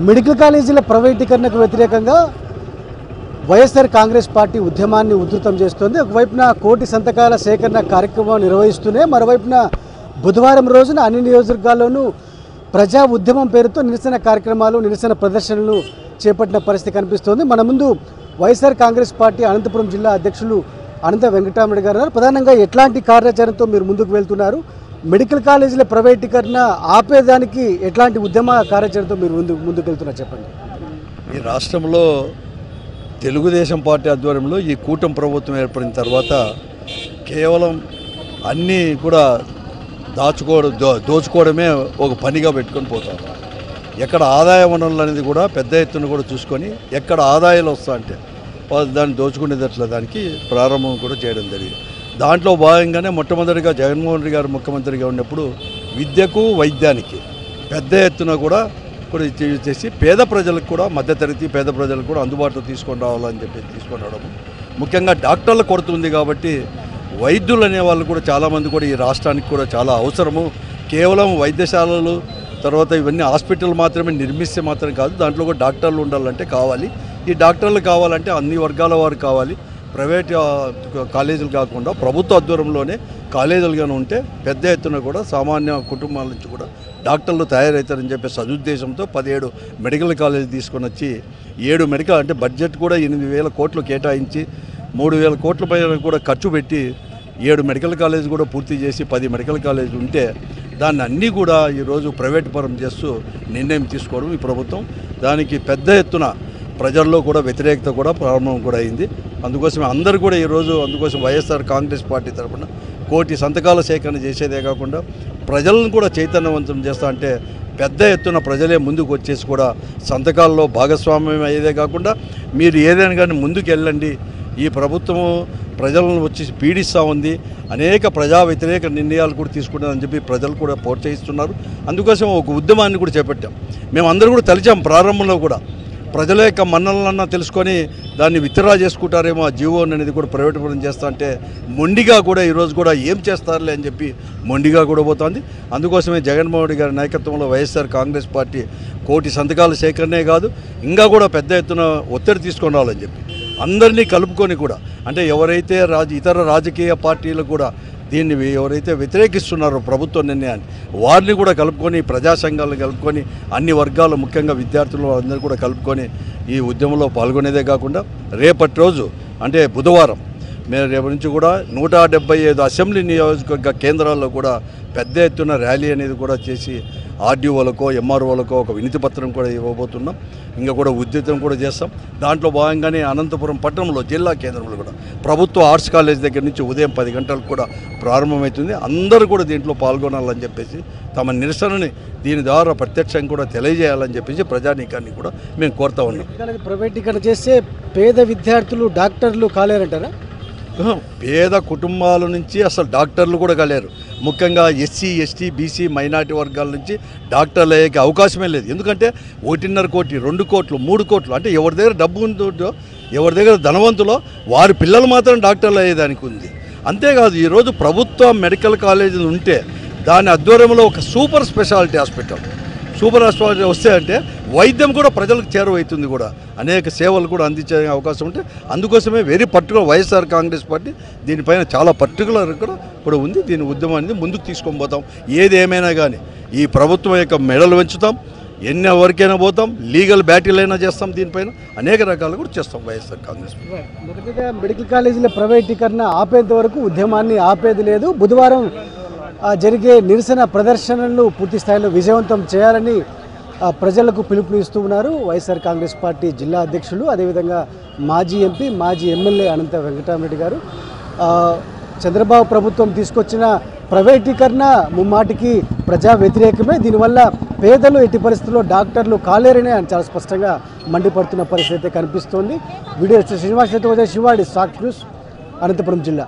Medical కాలేజీల ప్రైవేటీకరణకు వ్యతిరేకంగా వైఎస్ఆర్ కాంగ్రెస్ పార్టీ ఉద్యమాన్ని ఉధృతం చేస్తోంది. ఒకవైపున కోటి సంతకాల సేకరణ కార్యక్రమం నిర్వహిస్తూనే మరోవైపున బుధవారం రోజున అన్ని నియోజకవర్గాల్లోనూ ప్రజా ఉద్యమం పేరుతో నిరసన కార్యక్రమాలు, నిరసన ప్రదర్శనలు చేపట్టిన పరిస్థితి కనిపిస్తోంది. మన ముందు వైఎస్ఆర్ కాంగ్రెస్ పార్టీ అనంతపురం జిల్లా అధ్యక్షులు అనంత వెంకటరామరెడ్డి గారు. ప్రధానంగా ఎట్లాంటి కార్యాచరణతో మీరు ముందుకు వెళ్తున్నారు? మెడికల్ కాలేజీల ప్రైవేటీకరణ ఆపేదానికి ఎట్లాంటి ఉద్యమ కార్యాచరణతో మీరు ముందుకు వెళ్తున్నారు చెప్పండి. ఈ రాష్ట్రంలో తెలుగుదేశం పార్టీ ఆధ్వర్యంలో ఈ కూటమి ప్రభుత్వం ఏర్పడిన తర్వాత కేవలం అన్నీ కూడా దోచుకోవడమే ఒక పనిగా పెట్టుకొని పోతాం. ఎక్కడ ఆదాయ వనరులు అనేది కూడా పెద్ద ఎత్తున కూడా చూసుకొని ఎక్కడ ఆదాయాలు వస్తా అంటే దాన్ని దోచుకునేటట్ల దానికి ప్రారంభం కూడా చేయడం జరిగింది. దాంట్లో భాగంగానే మొట్టమొదటిగా జగన్మోహన్ రెడ్డి గారు ముఖ్యమంత్రిగా ఉన్నప్పుడు విద్యకు, వైద్యానికి పెద్ద ఎత్తున కూడా చేసి పేద ప్రజలకు కూడా, మధ్యతరగతి పేద ప్రజలకు కూడా అందుబాటులో తీసుకొని రావాలని చెప్పి తీసుకొని రావడం. ముఖ్యంగా డాక్టర్ల కొరత ఉంది కాబట్టి వైద్యులు అనే వాళ్ళు కూడా చాలామంది కూడా ఈ రాష్ట్రానికి కూడా చాలా అవసరము. కేవలం వైద్యశాలలు తర్వాత ఇవన్నీ హాస్పిటల్ మాత్రమే నిర్మిస్తే మాత్రం కాదు, దాంట్లో కూడా డాక్టర్లు ఉండాలంటే కావాలి. ఈ డాక్టర్లు కావాలంటే అన్ని వర్గాల వారు కావాలి. ప్రైవేట్ కాలేజీలు కాకుండా ప్రభుత్వ ఆధ్వర్యంలోనే కాలేజీలుగానే ఉంటే పెద్ద ఎత్తున కూడా సామాన్య కుటుంబాల నుంచి కూడా డాక్టర్లు తయారవుతారని చెప్పే సదుద్దేశంతో 17 మెడికల్ కాలేజీ తీసుకొని వచ్చి 7 మెడికల్ అంటే బడ్జెట్ కూడా 8,000 కోట్లు కేటాయించి 3,000 కోట్ల పైన కూడా ఖర్చు పెట్టి 7 మెడికల్ కాలేజీ కూడా పూర్తి చేసి 10 మెడికల్ కాలేజీ ఉంటే దాన్ని అన్నీ కూడా ఈరోజు ప్రైవేట్ పరం చేస్తూ నిర్ణయం తీసుకోవడం ఈ ప్రభుత్వం. దానికి పెద్ద ఎత్తున ప్రజల్లో కూడా వ్యతిరేకత కూడా ప్రారంభం కూడా అయింది. అందుకోసమే అందరూ కూడా ఈరోజు అందుకోసం వైఎస్ఆర్ కాంగ్రెస్ పార్టీ తరఫున కోటి సంతకాల సేకరణ చేసేదే కాకుండా ప్రజలను కూడా చైతన్యవంతం చేస్తా అంటే పెద్ద ఎత్తున ప్రజలే ముందుకు వచ్చేసి కూడా సంతకాల్లో భాగస్వామ్యం అయ్యేదే కాకుండా మీరు ఏదైనా కానీ ముందుకు వెళ్ళండి, ఈ ప్రభుత్వము ప్రజలను వచ్చి పీడిస్తూ ఉంది, అనేక ప్రజా వ్యతిరేక నిర్ణయాలు కూడా తీసుకుంటారని చెప్పి ప్రజలు కూడా ప్రోత్సహిస్తున్నారు. అందుకోసం ఒక ఉద్యమాన్ని కూడా చేపట్టాం. మేము అందరూ కూడా తలిచాం ప్రారంభంలో కూడా ప్రజల యొక్క మన్నలన్నా తెలుసుకొని దాన్ని విత్డ్రా చేసుకుంటారేమో ఆ జీవో అనేది కూడా ప్రైవేట్ పరం చేస్తా అంటే మొండిగా కూడా ఈరోజు కూడా ఏం చేస్తారులే అని చెప్పి మొండిగా కూడా పోతుంది. అందుకోసమే జగన్మోహన్ రెడ్డి గారి నాయకత్వంలో వైఎస్ఆర్ కాంగ్రెస్ పార్టీ కోటి సంతకాల సేకరణే కాదు ఇంకా కూడా పెద్ద ఎత్తున ఒత్తిడి తీసుకొని రావాలని చెప్పి అందరినీ కలుపుకొని కూడా అంటే ఎవరైతే ఇతర రాజకీయ పార్టీలు కూడా దీన్ని ఎవరైతే వ్యతిరేకిస్తున్నారో ప్రభుత్వ నిర్ణయాన్ని వారిని కూడా కలుపుకొని ప్రజా సంఘాలను కలుపుకొని అన్ని వర్గాలు ముఖ్యంగా విద్యార్థులు అందరూ కూడా కలుపుకొని ఈ ఉద్యమంలో పాల్గొనేదే కాకుండా రేపటి రోజు అంటే బుధవారం మేము రేపటి నుంచి కూడా 175 అసెంబ్లీ నియోజకవర్గ కేంద్రాల్లో కూడా పెద్ద ఎత్తున ర్యాలీ అనేది కూడా చేసి ఆర్డీఓలకో ఎంఆర్ఓలకో ఒక వినతి పత్రం కూడా ఇవ్వబోతున్నాం. ఇంకా కూడా ఉద్యమం కూడా చేస్తాం. దాంట్లో భాగంగానే అనంతపురం పట్టణంలో జిల్లా కేంద్రంలో కూడా ప్రభుత్వ ఆర్ట్స్ కాలేజ్ దగ్గర నుంచి ఉదయం 10 గంటలకు కూడా ప్రారంభమవుతుంది. అందరూ కూడా దీంట్లో పాల్గొనాలని చెప్పేసి తమ నిరసనని దీని ద్వారా ప్రత్యక్షంగా కూడా తెలియజేయాలని చెప్పేసి ప్రజానీకాన్ని కూడా మేము కోరుతా ఉన్నాం. ప్రైవేటీకరణ చేస్తే పేద విద్యార్థులు డాక్టర్లు కాలేరంటారా? పేద కుటుంబాల నుంచి అసలు డాక్టర్లు కూడా కలేరు. ముఖ్యంగా ఎస్సీ, ఎస్టీ, బీసీ, మైనార్టీ వర్గాల నుంచి డాక్టర్లు అయ్యే అవకాశమే లేదు. ఎందుకంటే 1.5 కోటి, 2 కోట్లు, 3 కోట్లు అంటే ఎవరి దగ్గర డబ్బు ఉందో, ఎవరి దగ్గర ధనవంతులో వారి పిల్లలు మాత్రం డాక్టర్లు అయ్యేదానికి ఉంది. అంతేకాదు ఈరోజు ప్రభుత్వ మెడికల్ కాలేజీలు ఉంటే దాని ఆధ్వర్యంలో ఒక సూపర్ స్పెషాలిటీ హాస్పిటల్ వస్తే అంటే వైద్యం కూడా ప్రజలకు చేరువవుతుంది, కూడా అనేక సేవలు కూడా అందించే అవకాశం ఉంటే అందుకోసమే very particular YSR Congress party దీనిపైన చాలా పర్టికులర్ కూడా ఉంది. దీని ఉద్యమాన్ని ముందుకు తీసుకొని పోతాం. ఏది ఏమైనా కానీ ఈ ప్రభుత్వం యొక్క మెడలు పెంచుతాం, ఎన్ని వరకైనా పోతాం, లీగల్ బ్యాటిల్ అయినా చేస్తాం, దీనిపైన అనేక రకాలు కూడా చేస్తాం వైఎస్ఆర్ కాంగ్రెస్. మొదటిగా మెడికల్ కాలేజీల ప్రైవేటీకరణ ఆపేంత వరకు ఉద్యమాన్ని ఆపేది లేదు. బుధవారం జరిగే నిరసన ప్రదర్శనలను పూర్తి స్థాయిలో విజయవంతం చేయాలని ప్రజలకు పిలుపునిస్తూ ఉన్నారు వైఎస్ఆర్ కాంగ్రెస్ పార్టీ జిల్లా అధ్యక్షులు, అదేవిధంగా మాజీ ఎంపీ, మాజీ ఎమ్మెల్యే అనంత వెంకటరామరెడ్డి గారు. చంద్రబాబు ప్రభుత్వం తీసుకొచ్చిన ప్రైవేటీకరణ ముమ్మాటికి ప్రజా వ్యతిరేకమే, దీనివల్ల పేదలు ఎట్టి పరిస్థితుల్లో డాక్టర్లు కాలేరని అని చాలా స్పష్టంగా మండిపడుతున్న పరిస్థితి కనిపిస్తోంది. వీడియో శ్రీనివాస్ శివాడి, సాక్షి న్యూస్, అనంతపురం జిల్లా.